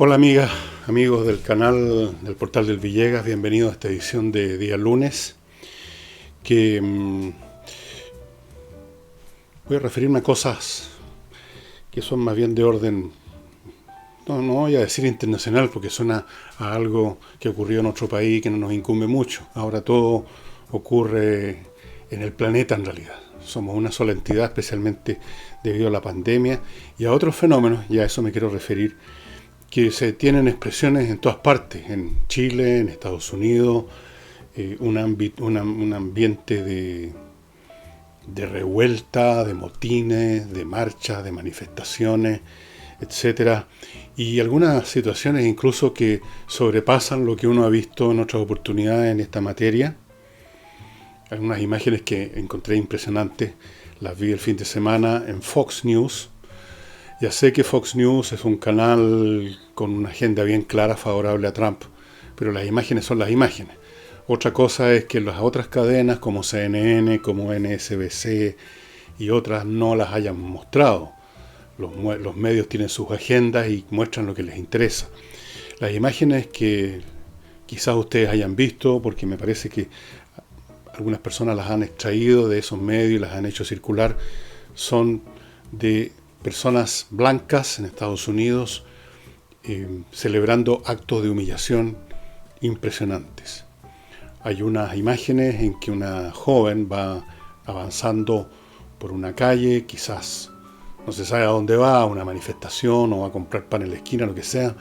Hola amigas, amigos del canal del Portal del Villegas, bienvenidos a esta edición de día lunes, que voy a referirme a cosas que son más bien de orden, no voy a decir internacional porque suena a algo que ocurrió en otro país que no nos incumbe mucho. Ahora todo ocurre en el planeta en realidad. Somos una sola entidad, especialmente debido a la pandemia y a otros fenómenos, y a eso me quiero referir, que se tienen expresiones en todas partes, en Chile, en Estados Unidos, un ambiente de revuelta, de motines, de marchas, de manifestaciones, etcétera, y algunas situaciones incluso que sobrepasan lo que uno ha visto en otras oportunidades en esta materia. Algunas imágenes que encontré impresionantes las vi el fin de semana en Fox News. Ya sé que Fox News es un canal con una agenda bien clara favorable a Trump, pero las imágenes son las imágenes. Otra cosa es que las otras cadenas como CNN, como NSBC y otras no las hayan mostrado. Los medios tienen sus agendas y muestran lo que les interesa. Las imágenes que quizás ustedes hayan visto, porque me parece que algunas personas las han extraído de esos medios y las han hecho circular, son de personas blancas en Estados Unidos celebrando actos de humillación impresionantes. Hay unas imágenes en que una joven va avanzando por una calle, quizás no se sabe a dónde va, a una manifestación o va a comprar pan en la esquina, lo que sea,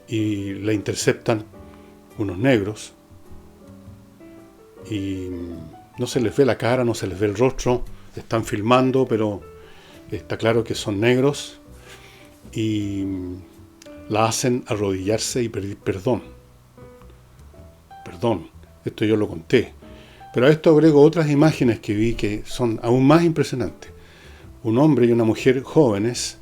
y la interceptan unos negros y no se les ve la cara, no se les ve el rostro, están filmando, pero está claro que son negros y la hacen arrodillarse y pedir perdón. Perdón, esto yo lo conté. Pero a esto agrego otras imágenes que vi que son aún más impresionantes. Un hombre y una mujer jóvenes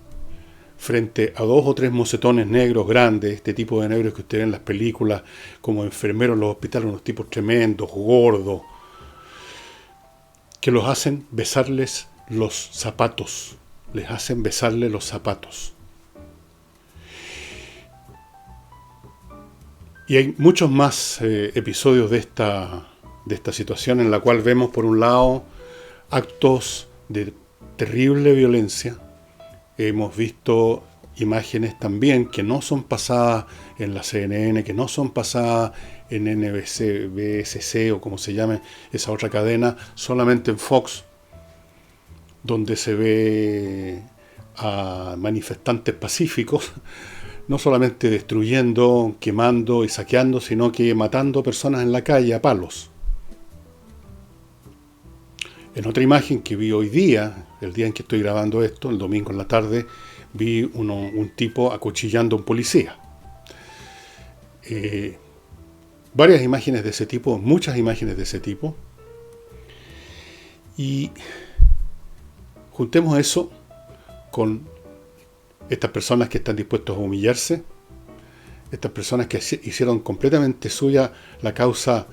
frente a 2 o 3 mocetones negros grandes, este tipo de negros que usted ve en las películas como enfermeros en los hospitales, unos tipos tremendos, gordos, que los hacen besarles los zapatos. Les hacen besarle los zapatos. Y hay muchos más episodios de esta situación en la cual vemos, por un lado, actos de terrible violencia. Hemos visto imágenes también que no son pasadas en la CNN, que no son pasadas en NBC, BSC o como se llame esa otra cadena, solamente en Fox, donde se ve a manifestantes pacíficos, no solamente destruyendo, quemando y saqueando, sino que matando personas en la calle a palos. En otra imagen que vi hoy día, el día en que estoy grabando esto, el domingo en la tarde, vi un tipo acuchillando a un policía. Varias imágenes de ese tipo, muchas imágenes de ese tipo. Y juntemos eso con estas personas que están dispuestos a humillarse, estas personas que hicieron completamente suya la causa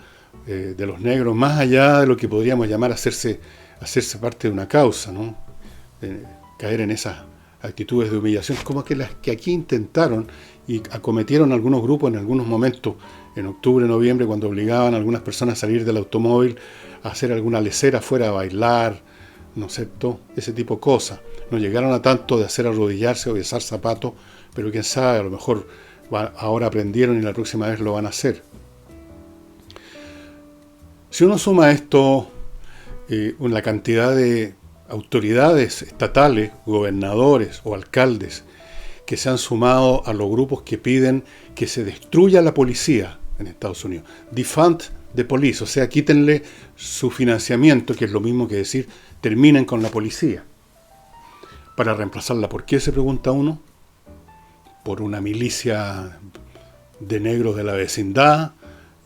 de los negros, más allá de lo que podríamos llamar hacerse parte de una causa, ¿no? Caer en esas actitudes de humillación, como que las que aquí intentaron y acometieron algunos grupos en algunos momentos, en octubre, noviembre, cuando obligaban a algunas personas a salir del automóvil, a hacer alguna lecera afuera, a bailar, ¿no es cierto? Ese tipo de cosas. No llegaron a tanto de hacer arrodillarse o besar zapatos, pero quién sabe, a lo mejor ahora aprendieron y la próxima vez lo van a hacer. Si uno suma a esto la cantidad de autoridades estatales, gobernadores o alcaldes que se han sumado a los grupos que piden que se destruya la policía en Estados Unidos, defund the police, o sea, quítenle su financiamiento, que es lo mismo que decir terminen con la policía, para reemplazarla. ¿Por qué, se pregunta uno? Por una milicia de negros de la vecindad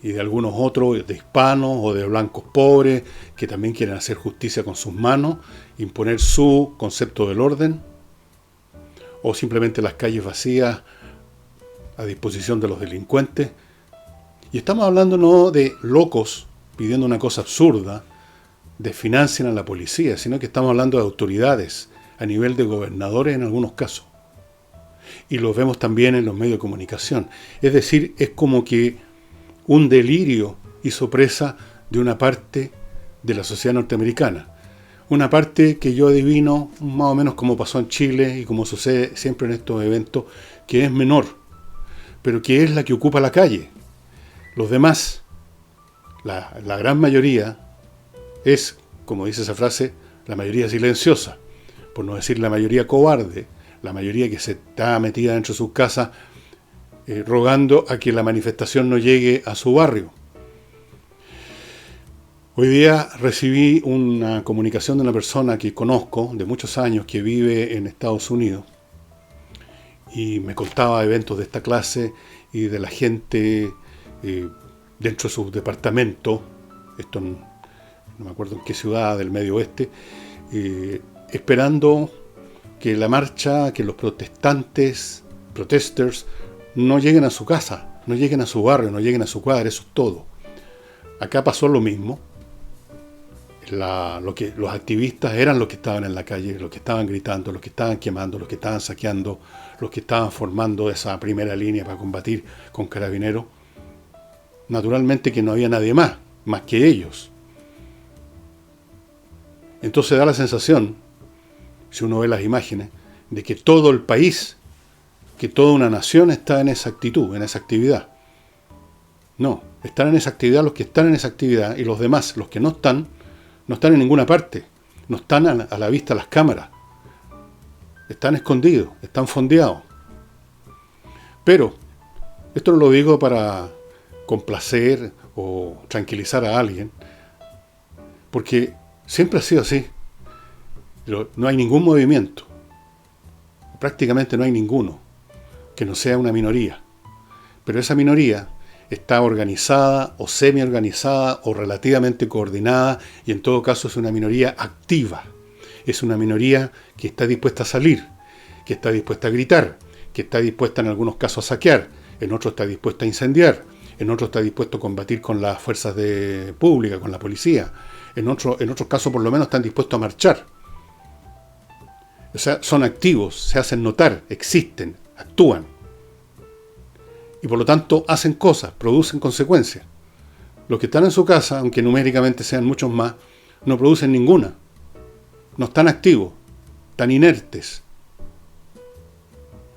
y de algunos otros, de hispanos o de blancos pobres, que también quieren hacer justicia con sus manos, imponer su concepto del orden, o simplemente las calles vacías a disposición de los delincuentes. Y estamos hablando no de locos pidiendo una cosa absurda, desfinancian a la policía, sino que estamos hablando de autoridades a nivel de gobernadores en algunos casos. Y lo vemos también en los medios de comunicación. Es decir, es como que un delirio hizo presa de una parte de la sociedad norteamericana. Una parte que yo adivino más o menos como pasó en Chile y como sucede siempre en estos eventos, que es menor, pero que es la que ocupa la calle. Los demás, la gran mayoría, es, como dice esa frase, la mayoría silenciosa, por no decir la mayoría cobarde, la mayoría que se está metida dentro de sus casas rogando a que la manifestación no llegue a su barrio. Hoy día recibí una comunicación de una persona que conozco de muchos años que vive en Estados Unidos y me contaba eventos de esta clase y de la gente dentro de su departamento, esto no me acuerdo en qué ciudad del medio oeste, esperando que la marcha, que los protesters, no lleguen a su casa, no lleguen a su barrio, no lleguen a su cuadra, eso es todo. Acá pasó lo mismo. Los activistas eran los que estaban en la calle, los que estaban gritando, los que estaban quemando, los que estaban saqueando, los que estaban formando esa primera línea para combatir con carabineros. Naturalmente que no había nadie más que ellos. Entonces da la sensación, si uno ve las imágenes, de que todo el país, que toda una nación está en esa actitud, en esa actividad. No, están en esa actividad los que están en esa actividad y los demás, los que no están en ninguna parte, no están a la vista de las cámaras, están escondidos, están fondeados. Pero, esto no lo digo para complacer o tranquilizar a alguien, porque siempre ha sido así. No hay ningún movimiento, prácticamente no hay ninguno, que no sea una minoría. Pero esa minoría está organizada o semi-organizada o relativamente coordinada y en todo caso es una minoría activa. Es una minoría que está dispuesta a salir, que está dispuesta a gritar, que está dispuesta en algunos casos a saquear, en otros está dispuesta a incendiar, en otros está dispuesto a combatir con las fuerzas públicas, con la policía, en otros casos por lo menos están dispuestos a marchar. O sea, son activos, se hacen notar, existen, actúan. Y por lo tanto hacen cosas, producen consecuencias. Los que están en su casa, aunque numéricamente sean muchos más, no producen ninguna. No están activos, están inertes.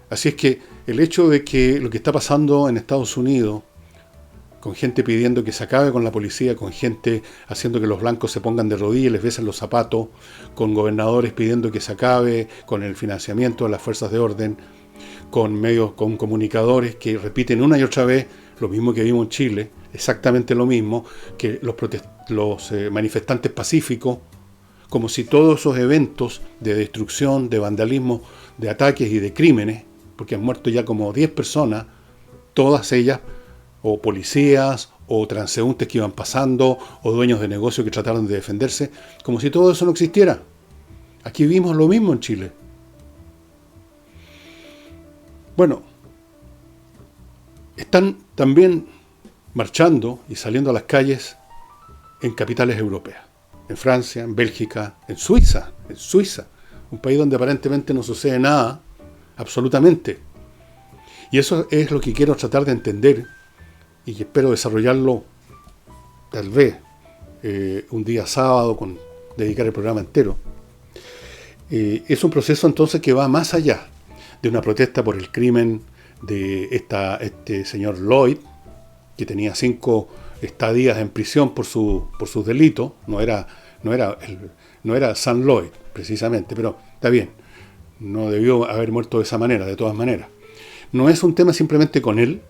Así es que el hecho de que lo que está pasando en Estados Unidos, con gente pidiendo que se acabe con la policía, con gente haciendo que los blancos se pongan de rodillas y les besen los zapatos, con gobernadores pidiendo que se acabe con el financiamiento de las fuerzas de orden, con comunicadores que repiten una y otra vez lo mismo que vimos en Chile, exactamente lo mismo, que los manifestantes pacíficos, como si todos esos eventos de destrucción, de vandalismo, de ataques y de crímenes, porque han muerto ya como 10 personas, todas ellas, o policías, o transeúntes que iban pasando, o dueños de negocios que trataron de defenderse, como si todo eso no existiera. Aquí vimos lo mismo en Chile. Bueno, están también marchando y saliendo a las calles en capitales europeas, en Francia, en Bélgica, en Suiza, un país donde aparentemente no sucede nada, absolutamente. Y eso es lo que quiero tratar de entender y que espero desarrollarlo tal vez un día sábado, dedicar el programa entero. Es un proceso entonces que va más allá de una protesta por el crimen de este señor Lloyd, que tenía 5 estadías en prisión por sus delitos. No era Sam Lloyd, precisamente, pero está bien. No debió haber muerto de esa manera, de todas maneras. No es un tema simplemente con él,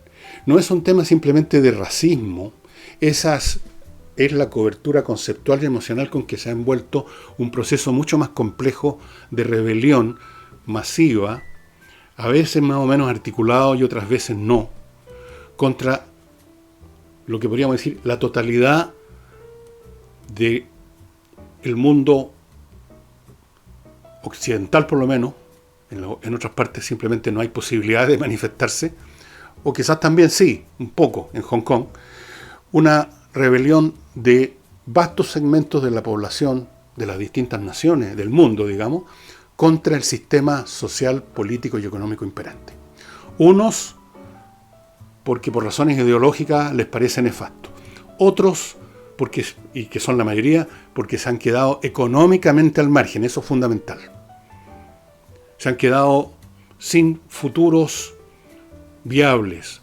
no es un tema simplemente de racismo. Esa es la cobertura conceptual y emocional con que se ha envuelto un proceso mucho más complejo de rebelión masiva, a veces más o menos articulado y otras veces no, contra lo que podríamos decir la totalidad del mundo occidental, por lo menos. En otras partes simplemente no hay posibilidad de manifestarse, o quizás también sí, un poco, en Hong Kong, una rebelión de vastos segmentos de la población de las distintas naciones del mundo, digamos, contra el sistema social, político y económico imperante. Unos porque por razones ideológicas les parece nefasto. Otros, y que son la mayoría, porque se han quedado económicamente al margen. Eso es fundamental. Se han quedado sin futuros viables,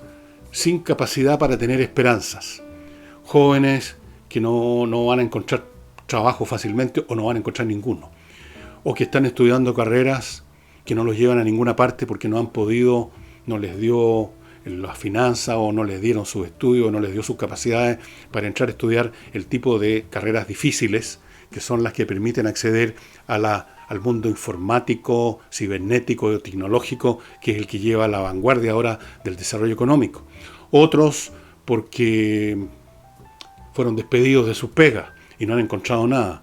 sin capacidad para tener esperanzas. Jóvenes que no van a encontrar trabajo fácilmente o no van a encontrar ninguno. O que están estudiando carreras que no los llevan a ninguna parte porque no han podido, no les dio las finanzas o no les dieron sus estudios o no les dio sus capacidades para entrar a estudiar el tipo de carreras difíciles que son las que permiten acceder al mundo informático, cibernético, tecnológico, que es el que lleva a la vanguardia ahora del desarrollo económico. Otros porque fueron despedidos de sus pegas y no han encontrado nada.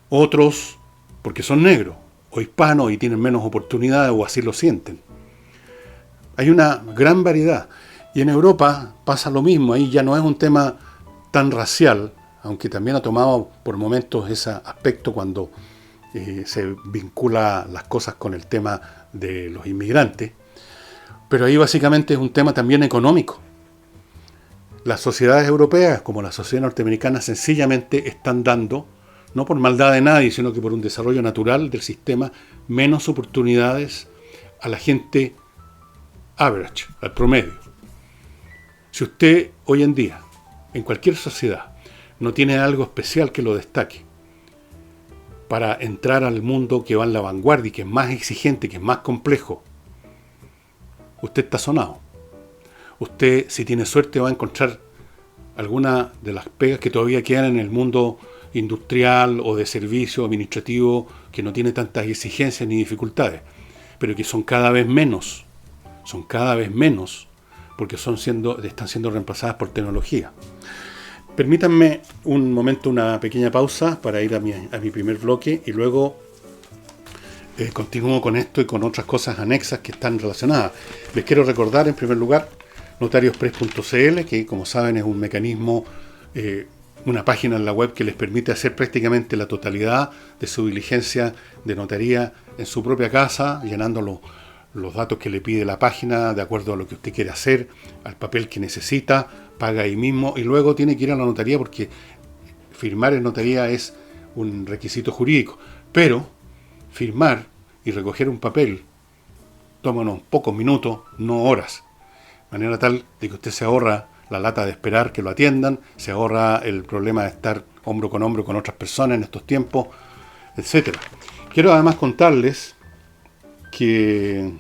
Otros porque son negros o hispanos y tienen menos oportunidades o así lo sienten. Hay una gran variedad. Y en Europa pasa lo mismo. Ahí ya no es un tema tan racial, aunque también ha tomado por momentos ese aspecto cuando se vincula las cosas con el tema de los inmigrantes. Pero ahí básicamente es un tema también económico. Las sociedades europeas, como la sociedad norteamericana, sencillamente están dando, no por maldad de nadie, sino que por un desarrollo natural del sistema, menos oportunidades a la gente average, al promedio. Si usted hoy en día, en cualquier sociedad, no tiene algo especial que lo destaque para entrar al mundo que va en la vanguardia y que es más exigente, que es más complejo, usted está sonado. Usted, si tiene suerte, va a encontrar alguna de las pegas que todavía quedan en el mundo industrial o de servicio administrativo que no tiene tantas exigencias ni dificultades, pero que son cada vez menos. Son cada vez menos porque están siendo reemplazadas por tecnología. Permítanme un momento, una pequeña pausa para ir a mi primer bloque y luego continúo con esto y con otras cosas anexas que están relacionadas. Les quiero recordar en primer lugar notariospress.cl, que como saben es un mecanismo, una página en la web que les permite hacer prácticamente la totalidad de su diligencia de notaría en su propia casa, llenando los datos que le pide la página de acuerdo a lo que usted quiere hacer, al papel que necesita, paga ahí mismo y luego tiene que ir a la notaría porque firmar en notaría es un requisito jurídico. Pero firmar y recoger un papel toma unos pocos minutos, no horas. De manera tal de que usted se ahorra la lata de esperar que lo atiendan, se ahorra el problema de estar hombro con hombro con otras personas en estos tiempos, etc. Quiero además contarles que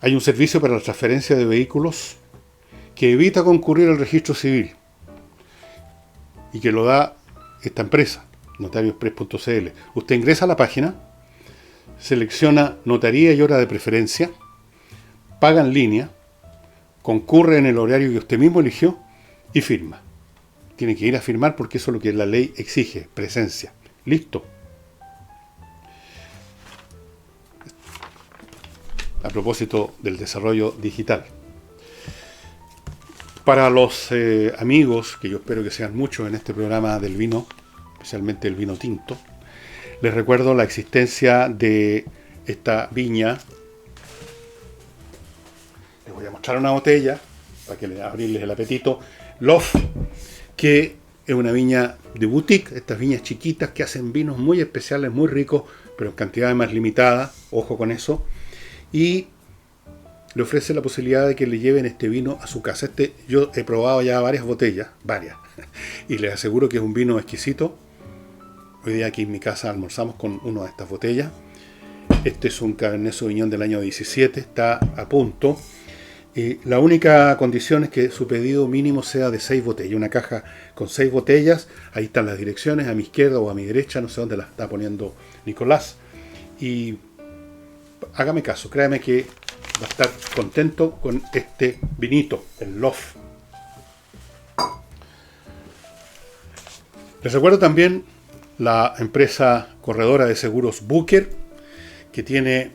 hay un servicio para la transferencia de vehículos que evita concurrir al registro civil y que lo da esta empresa, notariospress.cl. Usted ingresa a la página, selecciona notaría y hora de preferencia, paga en línea, concurre en el horario que usted mismo eligió y firma. Tiene que ir a firmar porque eso es lo que la ley exige, presencia. Listo. A propósito del desarrollo digital. Para los amigos, que yo espero que sean muchos en este programa del vino, especialmente el vino tinto, les recuerdo la existencia de esta viña. Les voy a mostrar una botella para que abrirles el apetito. Love, que es una viña de boutique, estas viñas chiquitas que hacen vinos muy especiales, muy ricos, pero en cantidades más limitadas, ojo con eso. Y le ofrece la posibilidad de que le lleven este vino a su casa. Yo he probado ya varias botellas, y les aseguro que es un vino exquisito. Hoy día aquí en mi casa almorzamos con una de estas botellas. Este es un Cabernet Sauvignon del año 17, está a punto. La única condición es que su pedido mínimo sea de 6 botellas, una caja con 6 botellas. Ahí están las direcciones, a mi izquierda o a mi derecha, no sé dónde las está poniendo Nicolás. Y hágame caso, créame que va a estar contento con este vinito, el Love. Les recuerdo también la empresa corredora de seguros Booker, que tiene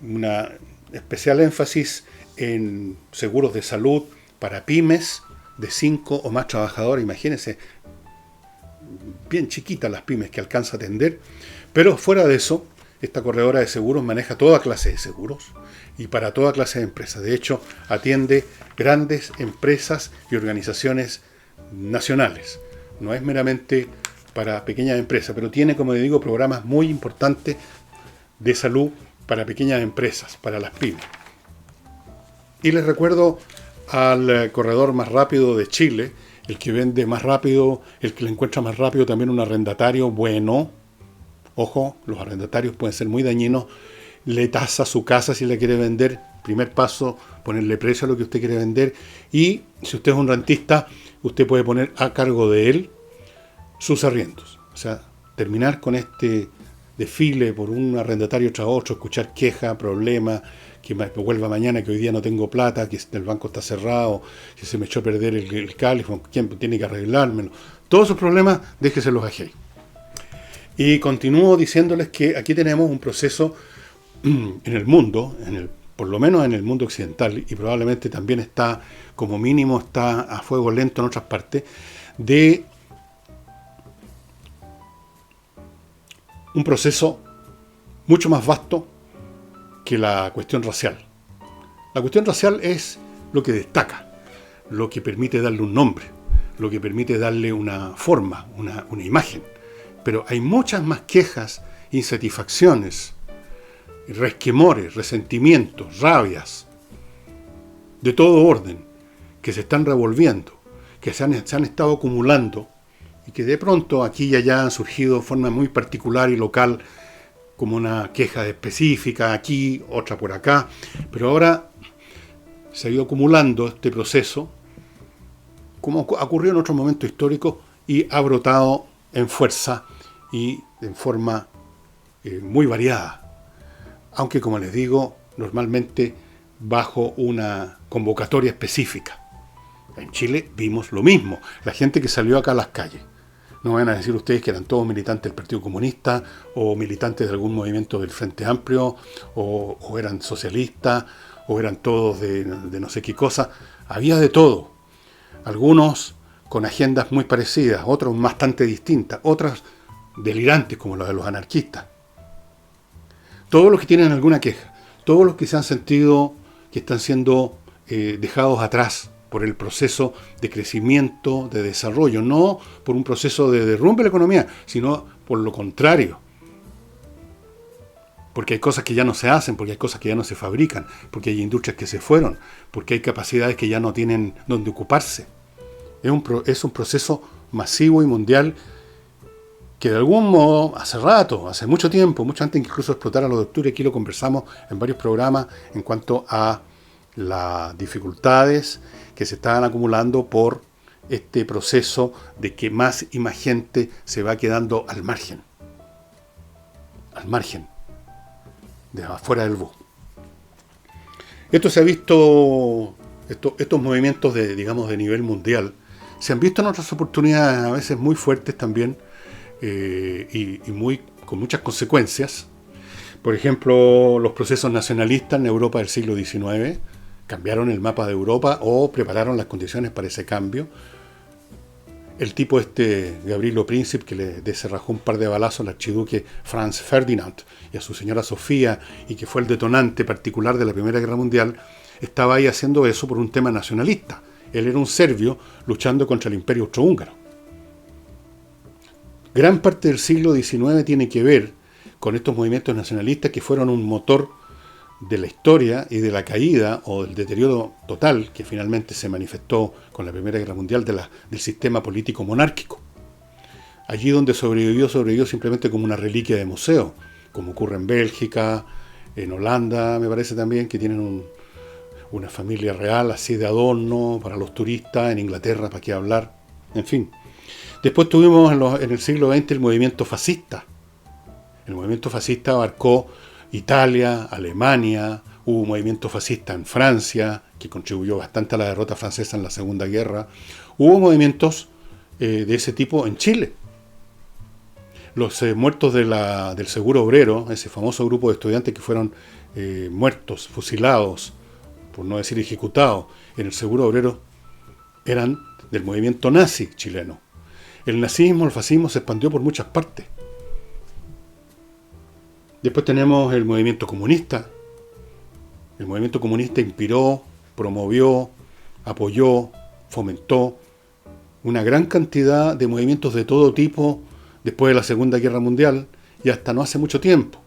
una especial énfasis en seguros de salud para pymes de 5 o más trabajadores. Imagínense, bien chiquitas las pymes que alcanza a atender, pero fuera de eso, esta corredora de seguros maneja toda clase de seguros y para toda clase de empresas. De hecho, atiende grandes empresas y organizaciones nacionales. No es meramente para pequeñas empresas, pero tiene, como le digo, programas muy importantes de salud para pequeñas empresas, para las pymes. Y les recuerdo al corredor más rápido de Chile, el que vende más rápido, el que le encuentra más rápido también un arrendatario bueno. Ojo, los arrendatarios pueden ser muy dañinos. Le tasa su casa si la quiere vender. Primer paso, ponerle precio a lo que usted quiere vender. Y si usted es un rentista, usted puede poner a cargo de él sus arriendos. O sea, terminar con este desfile por un arrendatario tras otro, escuchar quejas, problemas, que me vuelva mañana, que hoy día no tengo plata, que el banco está cerrado, que se me echó a perder el cable, ¿quién tiene que arreglármelo? Todos esos problemas, déjeselos a Hey. Y continúo diciéndoles que aquí tenemos un proceso en el mundo, por lo menos en el mundo occidental, y probablemente también está, como mínimo, está a fuego lento en otras partes, de un proceso mucho más vasto que la cuestión racial. La cuestión racial es lo que destaca, lo que permite darle un nombre, lo que permite darle una forma, una imagen. Pero hay muchas más quejas, insatisfacciones, resquemores, resentimientos, rabias, de todo orden, que se están revolviendo, que se han estado acumulando y que de pronto aquí y allá han surgido de forma muy particular y local, como una queja específica aquí, otra por acá, pero ahora se ha ido acumulando este proceso, como ocurrió en otros momentos históricos, y ha brotado en fuerza y en forma muy variada. Aunque, como les digo, normalmente bajo una convocatoria específica. En Chile vimos lo mismo. La gente que salió acá a las calles. No van a decir ustedes que eran todos militantes del Partido Comunista o militantes de algún movimiento del Frente Amplio o eran socialistas o eran todos de no sé qué cosa. Había de todo. Algunos con agendas muy parecidas, otros bastante distintas, otras delirantes como las de los anarquistas. Todos los que tienen alguna queja, todos los que se han sentido que están siendo dejados atrás por el proceso de crecimiento, de desarrollo, no por un proceso de derrumbe de la economía, sino por lo contrario. Porque hay cosas que ya no se hacen, porque hay cosas que ya no se fabrican, porque hay industrias que se fueron, porque hay capacidades que ya no tienen donde ocuparse. Es un proceso masivo y mundial que de algún modo, hace rato, hace mucho tiempo, mucho antes que incluso explotara lo de octubre, aquí lo conversamos en varios programas en cuanto a las dificultades que se estaban acumulando por este proceso de que más y más gente se va quedando al margen, de afuera del bus. Esto se ha visto, estos movimientos de nivel mundial, se han visto en otras oportunidades, a veces muy fuertes también, y con muchas consecuencias. Por ejemplo, los procesos nacionalistas en Europa del siglo XIX cambiaron el mapa de Europa o prepararon las condiciones para ese cambio. El tipo Gavrilo Princip, que le descerrajó un par de balazos al archiduque Franz Ferdinand y a su señora Sofía, y que fue el detonante particular de la Primera Guerra Mundial, estaba ahí haciendo eso por un tema nacionalista. Él era un serbio luchando contra el Imperio Austrohúngaro. Gran parte del siglo XIX tiene que ver con estos movimientos nacionalistas que fueron un motor de la historia y de la caída o del deterioro total que finalmente se manifestó con la Primera Guerra Mundial del sistema político monárquico. Allí donde sobrevivió simplemente como una reliquia de museo, como ocurre en Bélgica, en Holanda, me parece también, que tienen una familia real así de adorno para los turistas, en Inglaterra, para qué hablar, en fin. Después tuvimos en el siglo XX el movimiento fascista. El movimiento fascista abarcó Italia, Alemania, hubo un movimiento fascista en Francia, que contribuyó bastante a la derrota francesa en la Segunda Guerra. Hubo movimientos de ese tipo en Chile. Los muertos del Seguro Obrero, ese famoso grupo de estudiantes que fueron muertos, fusilados, por no decir ejecutados, en el Seguro Obrero, eran del movimiento nazi chileno. El nazismo, el fascismo se expandió por muchas partes. Después tenemos el movimiento comunista. El movimiento comunista inspiró, promovió, apoyó, fomentó una gran cantidad de movimientos de todo tipo después de la Segunda Guerra Mundial y hasta no hace mucho tiempo.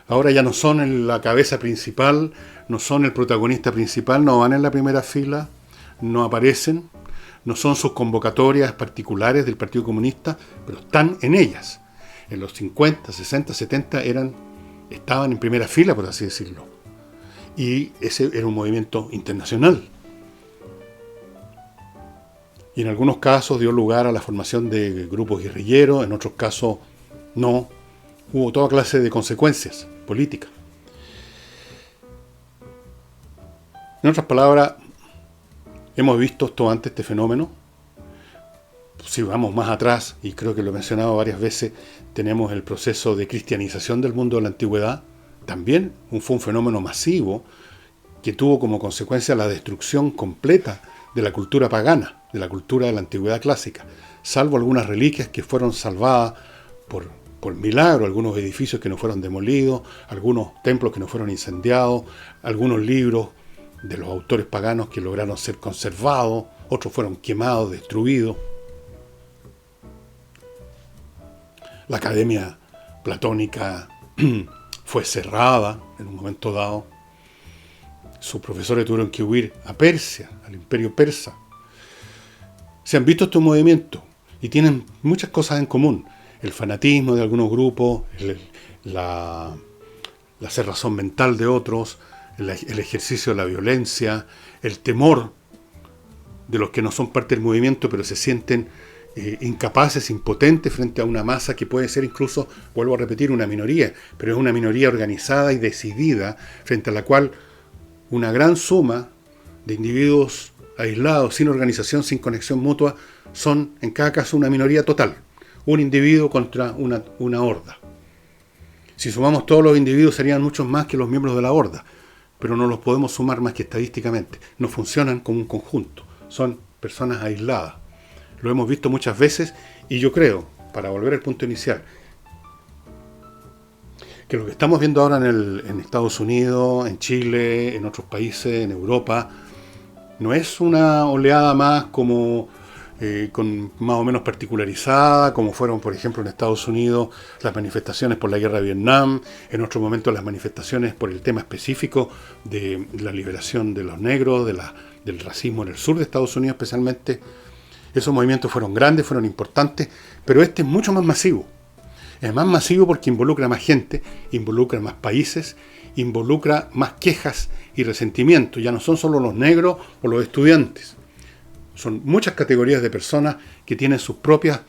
Ahora ya no son la cabeza principal, no son el protagonista principal, no van en la primera fila, no aparecen, no son sus convocatorias particulares del Partido Comunista, pero están en ellas. En los 50, 60, 70 estaban en primera fila, por así decirlo. Y ese era un movimiento internacional. Y en algunos casos dio lugar a la formación de grupos guerrilleros, en otros casos no. Hubo toda clase de consecuencias políticas. En otras palabras, hemos visto esto antes, este fenómeno. Si vamos más atrás, y creo que lo he mencionado varias veces, tenemos el proceso de cristianización del mundo de la antigüedad. También fue un fenómeno masivo que tuvo como consecuencia la destrucción completa de la cultura pagana, de la cultura de la antigüedad clásica, salvo algunas reliquias que fueron salvadas por milagro, algunos edificios que no fueron demolidos, algunos templos que no fueron incendiados, algunos libros de los autores paganos que lograron ser conservados, otros fueron quemados, destruidos. La academia platónica fue cerrada en un momento dado. Sus profesores tuvieron que huir a Persia, al imperio persa. Se han visto estos movimientos y tienen muchas cosas en común. El fanatismo de algunos grupos, la cerrazón mental de otros, el ejercicio de la violencia, el temor de los que no son parte del movimiento pero se sienten incapaces, impotentes frente a una masa que puede ser incluso, vuelvo a repetir, una minoría, pero es una minoría organizada y decidida frente a la cual una gran suma de individuos aislados, sin organización, sin conexión mutua, son en cada caso una minoría total. Un individuo contra una horda. Si sumamos todos los individuos serían muchos más que los miembros de la horda, pero no los podemos sumar más que estadísticamente. No funcionan como un conjunto, son personas aisladas. Lo hemos visto muchas veces y yo creo, para volver al punto inicial, que lo que estamos viendo ahora en Estados Unidos, en Chile, en otros países, en Europa, no es una oleada más como con más o menos particularizada, como fueron, por ejemplo, en Estados Unidos las manifestaciones por la guerra de Vietnam, en otro momento las manifestaciones por el tema específico de la liberación de los negros, del racismo en el sur de Estados Unidos especialmente. Esos movimientos fueron grandes, fueron importantes, pero este es mucho más masivo. Es más masivo porque involucra más gente, involucra más países, involucra más quejas y resentimiento. Ya no son solo los negros o los estudiantes. Son muchas categorías de personas que tienen sus propias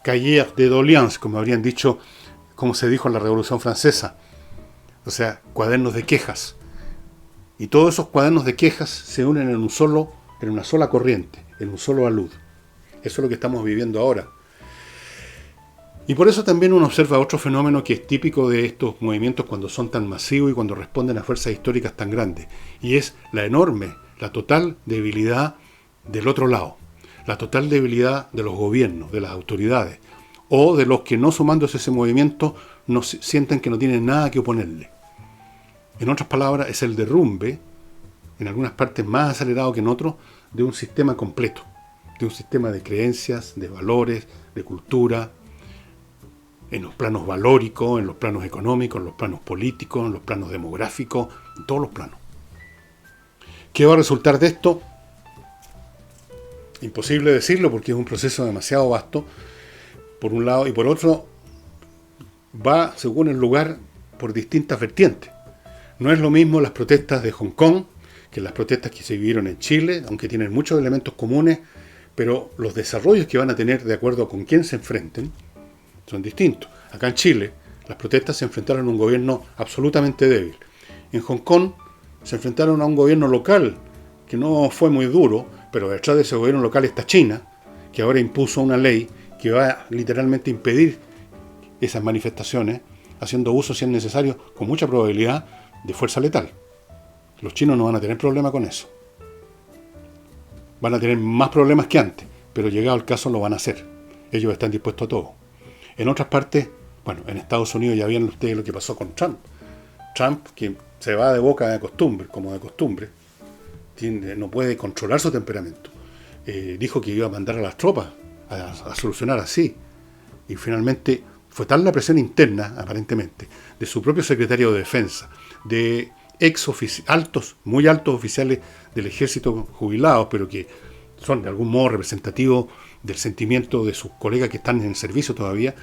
cahiers de doléances, como habrían dicho, como se dijo en la Revolución Francesa. O sea, cuadernos de quejas. Y todos esos cuadernos de quejas se unen en una sola corriente, en un solo alud. Eso es lo que estamos viviendo ahora. Y por eso también uno observa otro fenómeno que es típico de estos movimientos cuando son tan masivos y cuando responden a fuerzas históricas tan grandes. Y es la total debilidad del otro lado. La total debilidad de los gobiernos, de las autoridades, o de los que no sumándose a ese movimiento no sienten que no tienen nada que oponerle. En otras palabras, es el derrumbe, en algunas partes más acelerado que en otros, de un sistema completo, de un sistema de creencias, de valores, de cultura, en los planos valóricos, en los planos económicos, en los planos políticos, en los planos demográficos, en todos los planos. ¿Qué va a resultar de esto? Imposible decirlo porque es un proceso demasiado vasto, por un lado, y por otro, va según el lugar por distintas vertientes. No es lo mismo las protestas de Hong Kong que las protestas que se vivieron en Chile, aunque tienen muchos elementos comunes, pero los desarrollos que van a tener de acuerdo con quién se enfrenten son distintos. Acá en Chile, las protestas se enfrentaron a un gobierno absolutamente débil. En Hong Kong se enfrentaron a un gobierno local que no fue muy duro, pero detrás de ese gobierno local está China, que ahora impuso una ley que va literalmente a impedir esas manifestaciones, haciendo uso, si es necesario, con mucha probabilidad, de fuerza letal. Los chinos no van a tener problema con eso. Van a tener más problemas que antes, pero llegado el caso lo van a hacer. Ellos están dispuestos a todo. En otras partes, bueno, en Estados Unidos ya vieron ustedes lo que pasó con Trump. Trump, que se va de boca de costumbre, como de costumbre, no puede controlar su temperamento. Dijo que iba a mandar a las tropas a solucionar así. Y finalmente fue tal la presión interna, aparentemente, de su propio secretario de Defensa, de muy altos oficiales del ejército jubilados, pero que son de algún modo representativos del sentimiento de sus colegas que están en servicio todavía,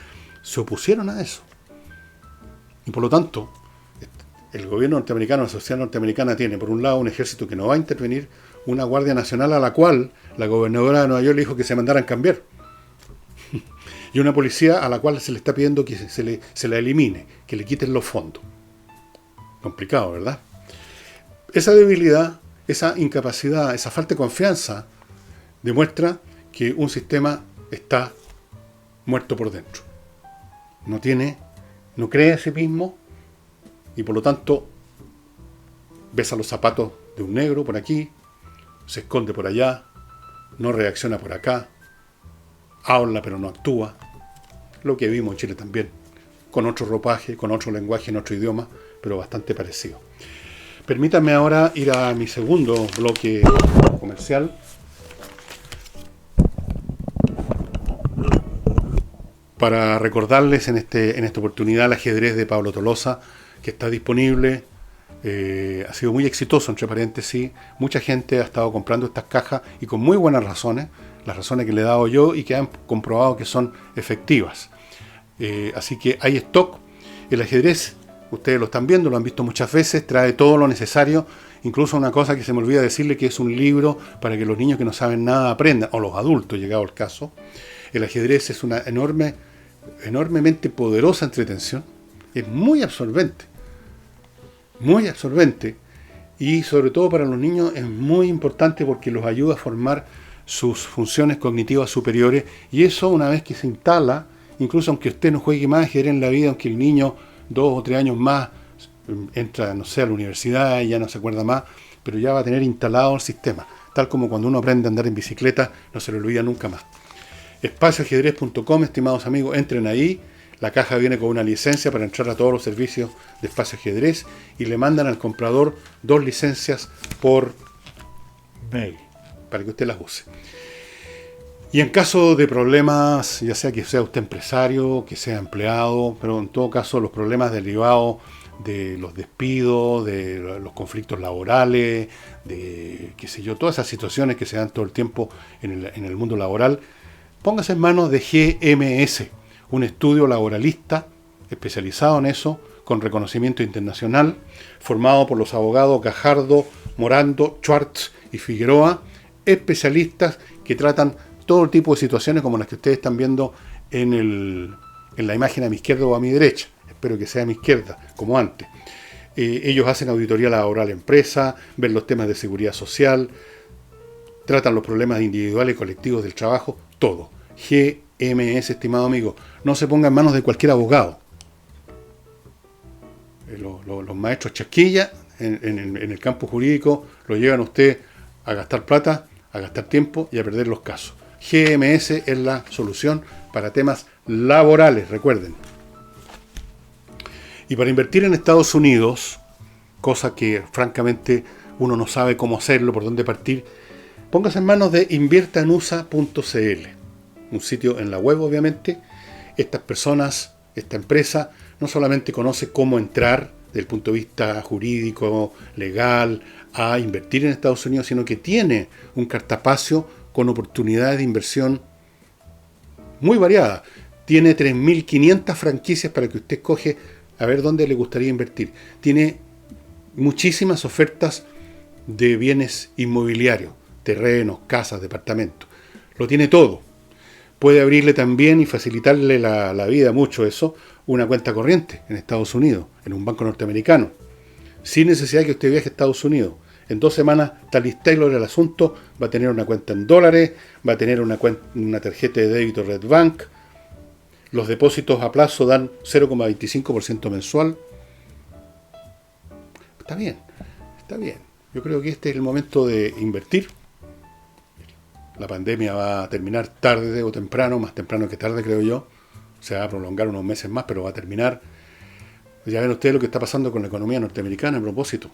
se opusieron a eso. Y por lo tanto, el gobierno norteamericano, la sociedad norteamericana tiene, por un lado, un ejército que no va a intervenir, una Guardia Nacional a la cual la gobernadora de Nueva York le dijo que se mandaran cambiar. Y una policía a la cual se le está pidiendo que se la elimine, que le quiten los fondos. Complicado, ¿verdad? Esa debilidad, esa incapacidad, esa falta de confianza demuestra que un sistema está muerto por dentro. No cree a sí mismo y por lo tanto besa los zapatos de un negro por aquí, se esconde por allá, no reacciona por acá, habla pero no actúa. Lo que vimos en Chile también, con otro ropaje, con otro lenguaje, en otro idioma, pero bastante parecido. Permítanme ahora ir a mi segundo bloque comercial para recordarles en esta oportunidad el ajedrez de Pablo Tolosa, que está disponible. Ha sido muy exitoso, entre paréntesis. Mucha gente ha estado comprando estas cajas y con muy buenas razones, las razones que le he dado yo y que han comprobado que son efectivas. Así que hay stock. El ajedrez, ustedes lo están viendo, lo han visto muchas veces, trae todo lo necesario, incluso una cosa que se me olvida decirle, que es un libro para que los niños que no saben nada aprendan, o los adultos, llegado el caso. El ajedrez es una enormemente poderosa entretención, es muy absorbente, y sobre todo para los niños es muy importante porque los ayuda a formar sus funciones cognitivas superiores, y eso una vez que se instala, incluso aunque usted no juegue más ajedrez en la vida, aunque el niño 2 o 3 años más entra, no sé, a la universidad y ya no se acuerda más, pero ya va a tener instalado el sistema, tal como cuando uno aprende a andar en bicicleta, no se le olvida nunca más. Espacioajedrez.com, estimados amigos, entren ahí. La caja viene con una licencia para entrar a todos los servicios de Espacio Ajedrez y le mandan al comprador 2 licencias por mail para que usted las use. Y en caso de problemas, ya sea que sea usted empresario, que sea empleado, pero en todo caso los problemas derivados de los despidos, de los conflictos laborales, de qué sé yo, todas esas situaciones que se dan todo el tiempo en el mundo laboral, póngase en manos de GMS, un estudio laboralista especializado en eso, con reconocimiento internacional, formado por los abogados Gajardo, Morando, Schwartz y Figueroa, especialistas que tratan todo tipo de situaciones como las que ustedes están viendo en la imagen a mi izquierda o a mi derecha. Espero que sea a mi izquierda, como antes. Ellos hacen auditoría laboral empresa, ven los temas de seguridad social, tratan los problemas individuales y colectivos del trabajo, todo. GMS, estimado amigo, no se ponga en manos de cualquier abogado. Los maestros chasquilla en el campo jurídico lo llevan a usted a gastar plata, a gastar tiempo y a perder los casos. GMS es la solución para temas laborales, recuerden. Y para invertir en Estados Unidos, cosa que francamente uno no sabe cómo hacerlo, por dónde partir, póngase en manos de inviertanusa.cl, un sitio en la web obviamente. Estas personas, esta empresa, no solamente conoce cómo entrar desde el punto de vista jurídico, legal, a invertir en Estados Unidos, sino que tiene un cartapacio con oportunidades de inversión muy variadas. Tiene 3.500 franquicias para que usted escoge a ver dónde le gustaría invertir. Tiene muchísimas ofertas de bienes inmobiliarios, terrenos, casas, departamentos. Lo tiene todo. Puede abrirle también y facilitarle la vida mucho eso, una cuenta corriente en Estados Unidos, en un banco norteamericano, sin necesidad de que usted viaje a Estados Unidos. En 2 semanas está listo el asunto, va a tener una cuenta en dólares, va a tener una tarjeta de débito Red Bank. Los depósitos a plazo dan 0,25% mensual. Está bien. Yo creo que este es el momento de invertir. La pandemia va a terminar tarde o temprano, más temprano que tarde creo yo. Se va a prolongar unos meses más, pero va a terminar. Ya ven ustedes lo que está pasando con la economía norteamericana a propósito.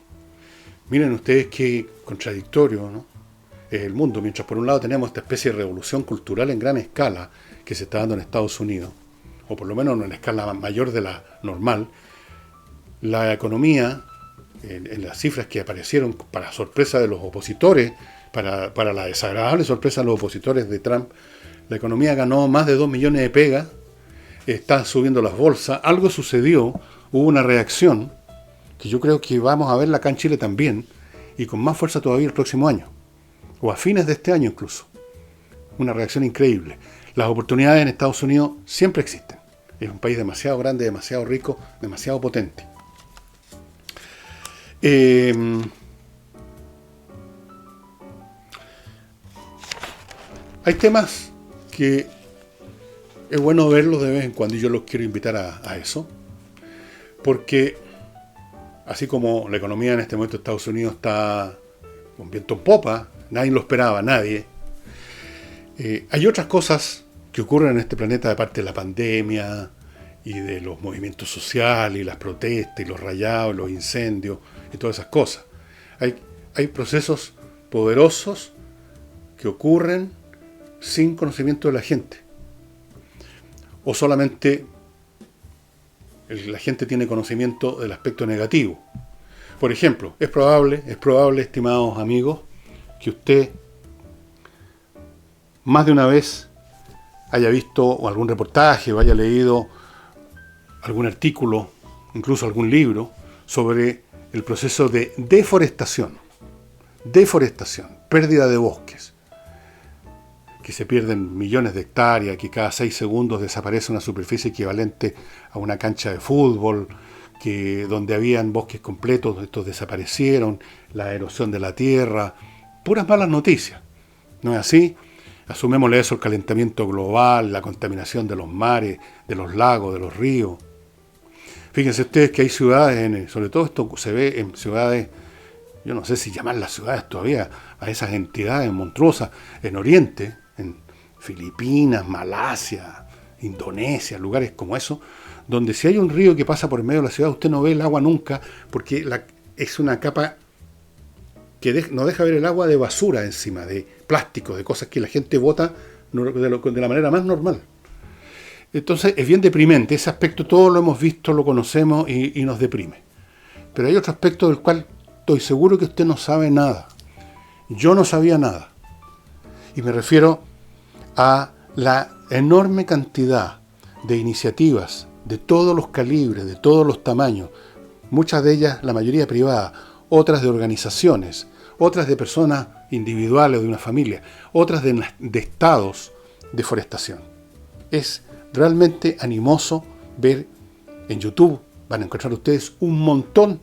Miren ustedes qué contradictorio, ¿no? Es el mundo. Mientras por un lado tenemos esta especie de revolución cultural en gran escala que se está dando en Estados Unidos, o por lo menos en una escala mayor de la normal, la economía, en las cifras que aparecieron para sorpresa de los opositores, para la desagradable sorpresa de los opositores de Trump, la economía ganó más de 2 millones de pegas, está subiendo las bolsas, algo sucedió, hubo una reacción, que yo creo que vamos a verla acá en Chile también, y con más fuerza todavía el próximo año, o a fines de este año incluso. Una reacción increíble. Las oportunidades en Estados Unidos siempre existen. Es un país demasiado grande, demasiado rico, demasiado potente. Hay temas que es bueno verlos de vez en cuando y yo los quiero invitar a eso, porque así como la economía en este momento de Estados Unidos está con viento en popa, nadie lo esperaba, nadie, hay otras cosas que ocurren en este planeta de parte de la pandemia y de los movimientos sociales y las protestas y los rayados, los incendios y todas esas cosas. Hay procesos poderosos que ocurren sin conocimiento de la gente. O solamente la gente tiene conocimiento del aspecto negativo. Por ejemplo, es probable, estimados amigos, que usted más de una vez haya visto algún reportaje o haya leído algún artículo, incluso algún libro, sobre el proceso de deforestación, pérdida de bosques, que se pierden millones de hectáreas, que cada 6 segundos desaparece una superficie equivalente a una cancha de fútbol, que donde habían bosques completos, estos desaparecieron, la erosión de la tierra, puras malas noticias. ¿No es así? Asumémosle eso, el calentamiento global, la contaminación de los mares, de los lagos, de los ríos. Fíjense ustedes que hay ciudades, sobre todo esto se ve en ciudades, yo no sé si llamarlas ciudades todavía, a esas entidades monstruosas en Oriente, en Filipinas, Malasia, Indonesia, lugares como eso, donde si hay un río que pasa por medio de la ciudad, usted no ve el agua nunca, porque es una capa que no deja ver el agua de basura encima, de plástico, de cosas que la gente bota de la manera más normal. Entonces es bien deprimente, ese aspecto todo lo hemos visto, lo conocemos y nos deprime. Pero hay otro aspecto del cual estoy seguro que usted no sabe nada. Yo no sabía nada. Y me refiero a la enorme cantidad de iniciativas de todos los calibres, de todos los tamaños, muchas de ellas, la mayoría privadas, otras de organizaciones, otras de personas individuales o de una familia, otras de estados de forestación. Es realmente animoso ver en YouTube, van a encontrar ustedes un montón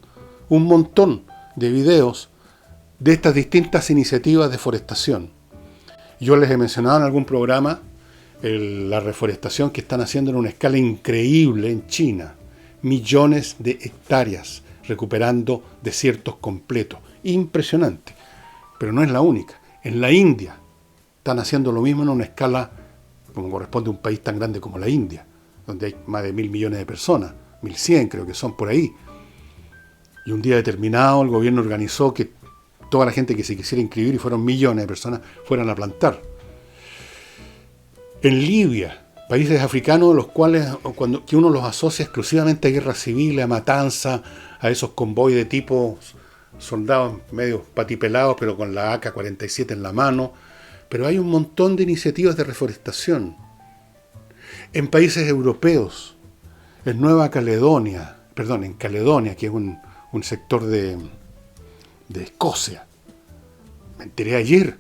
de videos de estas distintas iniciativas de forestación. Yo les he mencionado en algún programa la reforestación que están haciendo en una escala increíble en China. Millones de hectáreas recuperando desiertos completos. Impresionante. Pero no es la única. En la India están haciendo lo mismo en una escala como corresponde a un país tan grande como la India, donde hay más de 1.000 millones de personas, 1.100 creo que son por ahí. Y un día determinado el gobierno organizó que toda la gente que se quisiera inscribir, y fueron millones de personas, fueran a plantar. En Libia, países africanos, los cuales que uno los asocia exclusivamente a guerras civiles, a matanza, a esos convoys de tipos soldados medio patipelados, pero con la AK-47 en la mano. Pero hay un montón de iniciativas de reforestación. En países europeos, en en Caledonia, que es un sector de Escocia. Me enteré ayer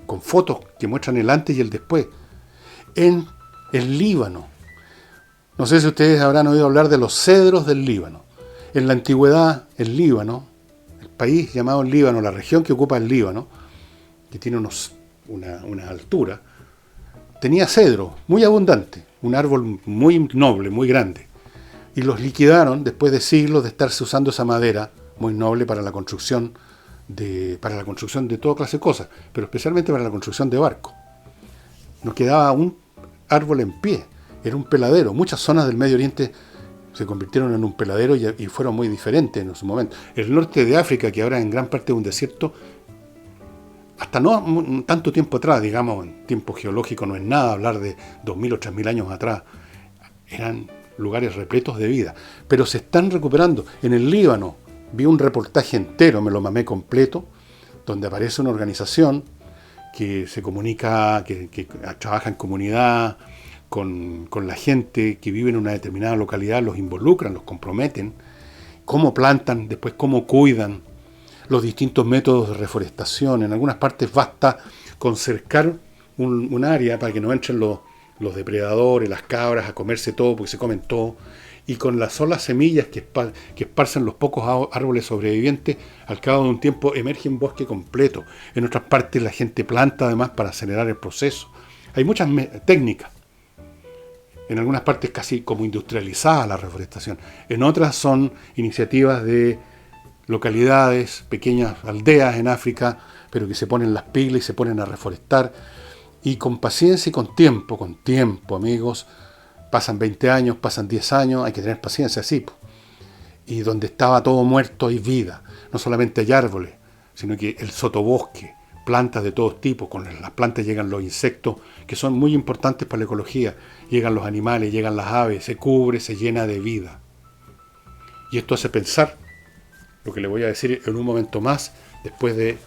con fotos que muestran el antes y el después. En el Líbano. No sé si ustedes habrán oído hablar de los cedros del Líbano. En la antigüedad, el Líbano, el país llamado el Líbano, la región que ocupa el Líbano, que tiene una altura, tenía cedro muy abundante, un árbol muy noble, muy grande. Y los liquidaron después de siglos de estarse usando esa madera muy noble para la construcción para la construcción de toda clase de cosas, pero especialmente para la construcción de barcos. No quedaba un árbol en pie, era un peladero. Muchas zonas del Medio Oriente se convirtieron en un peladero y fueron muy diferentes en su momento. El norte de África, que ahora en gran parte es un desierto, hasta no tanto tiempo atrás, digamos, en tiempo geológico no es nada hablar de 2000 o 3000 años atrás, eran lugares repletos de vida, pero se están recuperando. En el Líbano vi un reportaje entero, me lo mamé completo, donde aparece una organización que se comunica, que trabaja en comunidad con la gente que vive en una determinada localidad, los involucran, los comprometen, cómo plantan, después cómo cuidan, los distintos métodos de reforestación. En algunas partes basta con cercar un área para que no entren los depredadores, las cabras, a comerse todo, porque se comen todo, y con las solas semillas que esparcen los pocos árboles sobrevivientes, al cabo de un tiempo emerge un bosque completo. En otras partes la gente planta además para acelerar el proceso. Hay muchas técnicas. En algunas partes casi como industrializada la reforestación. En otras son iniciativas de localidades, pequeñas aldeas en África, pero que se ponen las pilas y se ponen a reforestar. Y con paciencia y con tiempo, amigos, pasan 20 años, pasan 10 años, hay que tener paciencia, así. Y donde estaba todo muerto hay vida. No solamente hay árboles, sino que el sotobosque, plantas de todos tipos. Con las plantas llegan los insectos, que son muy importantes para la ecología. Llegan los animales, llegan las aves, se cubre, se llena de vida. Y esto hace pensar lo que le voy a decir en un momento más, después de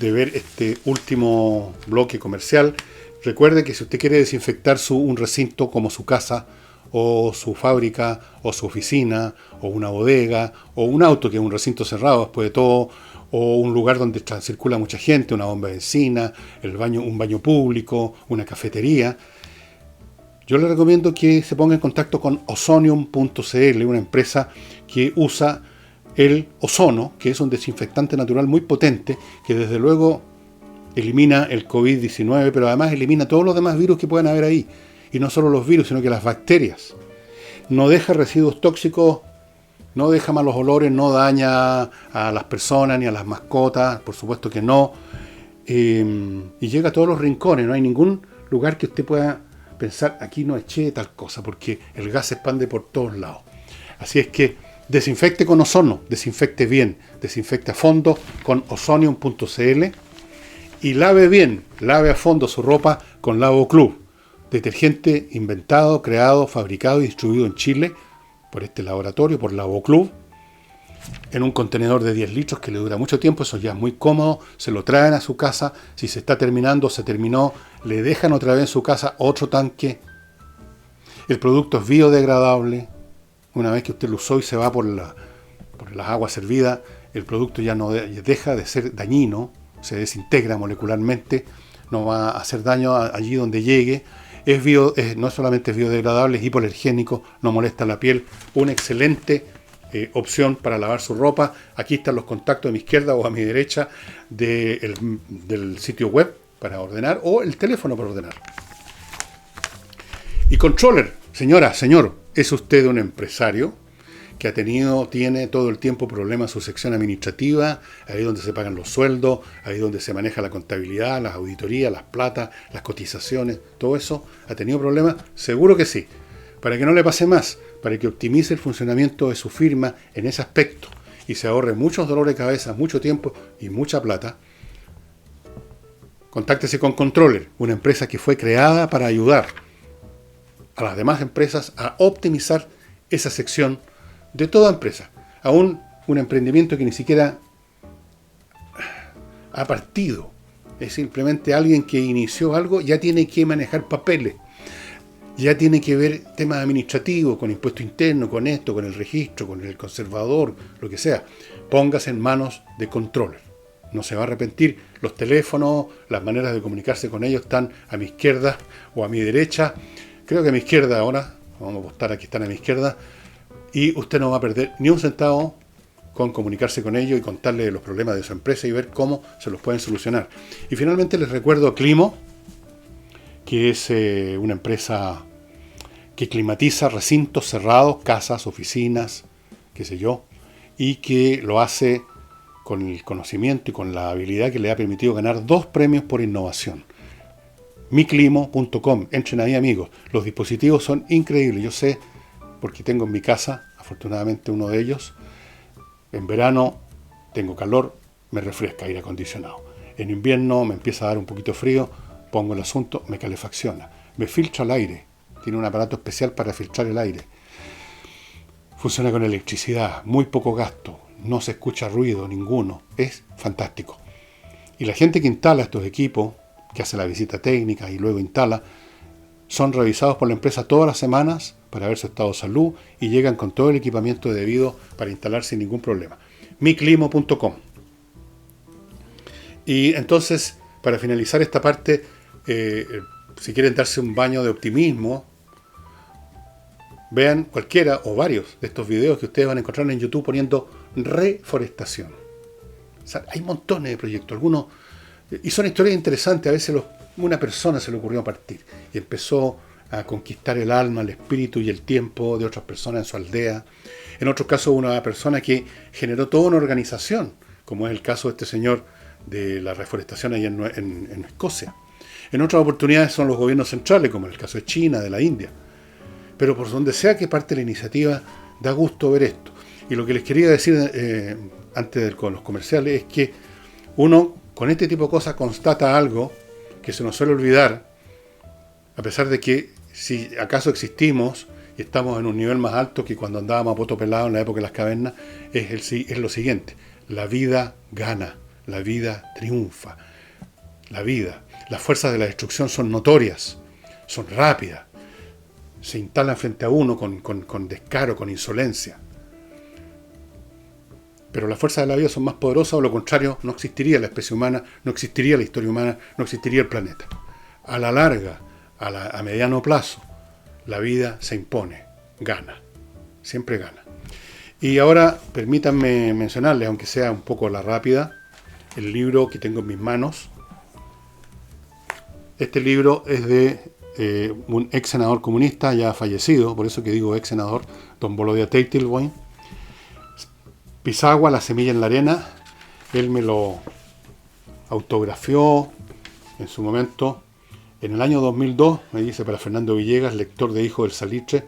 ver este último bloque comercial. Recuerde que si usted quiere desinfectar un recinto como su casa, o su fábrica, o su oficina, o una bodega, o un auto, que es un recinto cerrado después de todo, o un lugar donde circula mucha gente, una bomba de benzina, un baño público, una cafetería, yo le recomiendo que se ponga en contacto con Ozonium.cl, una empresa que usa el ozono, que es un desinfectante natural muy potente, que desde luego elimina el COVID-19, pero además elimina todos los demás virus que puedan haber ahí. Y no solo los virus, sino que las bacterias. No deja residuos tóxicos, no deja malos olores, no daña a las personas ni a las mascotas, por supuesto que no. Y llega a todos los rincones, no hay ningún lugar que usted pueda pensar, aquí no eché tal cosa, porque el gas se expande por todos lados. Así es que desinfecte con ozono, desinfecte bien, desinfecte a fondo con ozonium.cl y lave bien, lave a fondo su ropa con Lavo Club, detergente inventado, creado, fabricado y distribuido en Chile por este laboratorio, por Lavo Club, en un contenedor de 10 litros que le dura mucho tiempo. Eso ya es muy cómodo, se lo traen a su casa, si se está terminando, se terminó, le dejan otra vez en su casa otro tanque. El producto es biodegradable. Una vez que usted lo usó y se va por las aguas servidas, el producto ya no deja de ser dañino, se desintegra molecularmente, no va a hacer daño allí donde llegue. No solamente es biodegradable, es hipoalergénico, no molesta la piel. Una excelente opción para lavar su ropa. Aquí están los contactos a mi izquierda o a mi derecha del sitio web para ordenar, o el teléfono para ordenar. Y controller, señora, señor, ¿es usted un empresario que tiene todo el tiempo problemas en su sección administrativa, ahí donde se pagan los sueldos, ahí donde se maneja la contabilidad, las auditorías, las platas, las cotizaciones, todo eso? ¿Ha tenido problemas? Seguro que sí. Para que no le pase más, para que optimice el funcionamiento de su firma en ese aspecto y se ahorre muchos dolores de cabeza, mucho tiempo y mucha plata, contáctese con Controller, una empresa que fue creada para ayudar a las demás empresas a optimizar esa sección de toda empresa. Aún un emprendimiento que ni siquiera ha partido, es simplemente alguien que inició algo, ya tiene que manejar papeles, ya tiene que ver temas administrativos, con impuesto interno, con esto, con el registro, con el conservador, lo que sea. Póngase en manos de Controller. No se va a arrepentir. Los teléfonos, las maneras de comunicarse con ellos están a mi izquierda o a mi derecha. Creo que a mi izquierda ahora, vamos a apostar a que están a mi izquierda, y usted no va a perder ni un centavo con comunicarse con ellos y contarle los problemas de su empresa y ver cómo se los pueden solucionar. Y finalmente les recuerdo Climo, que es una empresa que climatiza recintos cerrados, casas, oficinas, qué sé yo, y que lo hace con el conocimiento y con la habilidad que le ha permitido ganar 2 premios por innovación. miclimo.com, entren ahí amigos, los dispositivos son increíbles, yo sé, porque tengo en mi casa, afortunadamente uno de ellos, en verano tengo calor, me refresca aire acondicionado, en invierno me empieza a dar un poquito frío, pongo el asunto, me calefacciona, me filtra el aire, tiene un aparato especial para filtrar el aire, funciona con electricidad, muy poco gasto, no se escucha ruido ninguno, es fantástico. Y la gente que instala estos equipos, que hace la visita técnica y luego instala, son revisados por la empresa todas las semanas para ver su estado de salud y llegan con todo el equipamiento debido para instalar sin ningún problema. miclimo.com. Y entonces, para finalizar esta parte, si quieren darse un baño de optimismo, vean cualquiera o varios de estos videos que ustedes van a encontrar en YouTube poniendo reforestación. O sea, hay montones de proyectos, algunos, y son historias interesantes. A veces una persona se le ocurrió partir y empezó a conquistar el alma, el espíritu y el tiempo de otras personas en su aldea. En otros casos, una persona que generó toda una organización, como es el caso de este señor de la reforestación ahí en Escocia. En otras oportunidades son los gobiernos centrales, como en el caso de China, de la India. Pero por donde sea que parte la iniciativa, da gusto ver esto. Y lo que les quería decir antes con los comerciales es que uno con este tipo de cosas constata algo que se nos suele olvidar, a pesar de que si acaso existimos y estamos en un nivel más alto que cuando andábamos a poto pelado en la época de las cavernas, es lo siguiente: la vida gana, la vida triunfa, las fuerzas de la destrucción son notorias, son rápidas, se instalan frente a uno con descaro, con insolencia. Pero las fuerzas de la vida son más poderosas, o lo contrario, no existiría la especie humana, no existiría la historia humana, no existiría el planeta. A la larga, a mediano plazo, la vida se impone, gana, siempre gana. Y ahora permítanme mencionarles, aunque sea un poco a la rápida, el libro que tengo en mis manos. Este libro es de un ex senador comunista ya fallecido, por eso que digo ex senador, don Volodya Teitelbaum. Pisagua, La semilla en la arena. Él me lo autografió en su momento. En el año 2002, me dice para Fernando Villegas, lector de Hijo del Salitre,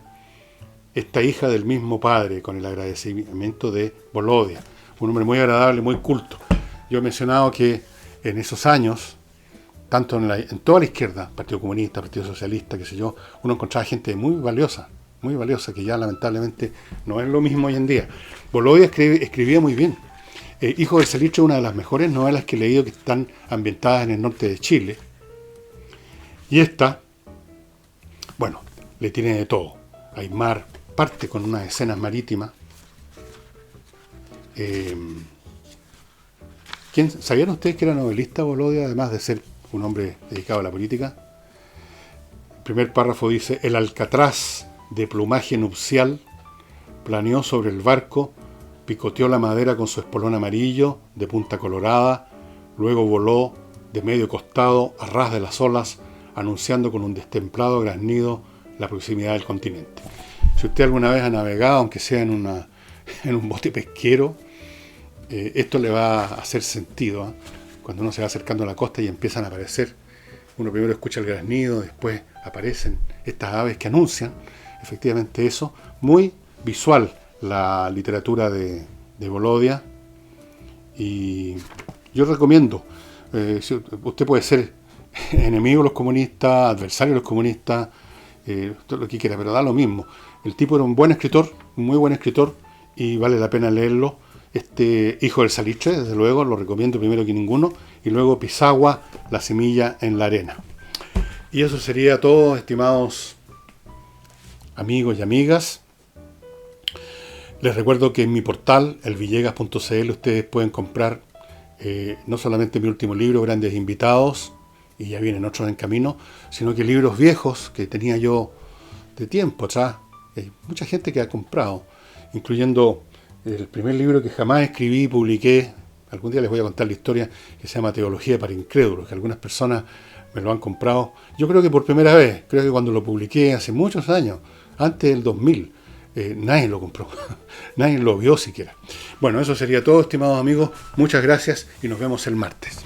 esta hija del mismo padre, con el agradecimiento de Volodya. Un hombre muy agradable, muy culto. Yo he mencionado que en esos años, tanto en toda la izquierda, Partido Comunista, Partido Socialista, qué sé yo, uno encontraba gente muy valiosa, que ya lamentablemente no es lo mismo hoy en día. Volodya escribía muy bien. Hijo del Salitre es una de las mejores novelas que he leído, que están ambientadas en el norte de Chile. Y esta, bueno, le tiene de todo. Hay mar, parte con unas escenas marítimas. ¿Sabían ustedes que era novelista Volodya, además de ser un hombre dedicado a la política? El primer párrafo dice: el alcatraz de plumaje nupcial planeó sobre el barco, picoteó la madera con su espolón amarillo de punta colorada, luego voló de medio costado a ras de las olas, anunciando con un destemplado graznido la proximidad del continente. Si usted alguna vez ha navegado, aunque sea en un bote pesquero, esto le va a hacer sentido, ¿eh? Cuando uno se va acercando a la costa y empiezan a aparecer, uno primero escucha el graznido, después aparecen estas aves que anuncian efectivamente eso. Muy visual la literatura de Volodya, y yo recomiendo, usted puede ser enemigo de los comunistas, adversario de los comunistas, todo lo que quiera, pero da lo mismo. El tipo era un buen escritor, un muy buen escritor, y vale la pena leerlo. Este Hijo del Salitre, desde luego, lo recomiendo primero que ninguno, y luego Pisagua, La semilla en la arena. Y eso sería todo, estimados amigos y amigas. Les recuerdo que en mi portal, elvillegas.cl, ustedes pueden comprar no solamente mi último libro, Grandes Invitados, y ya vienen otros en camino, sino que libros viejos que tenía yo de tiempo atrás. Hay mucha gente que ha comprado, incluyendo el primer libro que jamás escribí y publiqué. Algún día les voy a contar la historia, que se llama Teología para Incrédulos, que algunas personas me lo han comprado. Yo creo que por primera vez, creo que cuando lo publiqué hace muchos años, antes del 2000, nadie lo compró, nadie lo vio siquiera. Bueno, eso sería todo, estimados amigos. Muchas gracias y nos vemos el martes.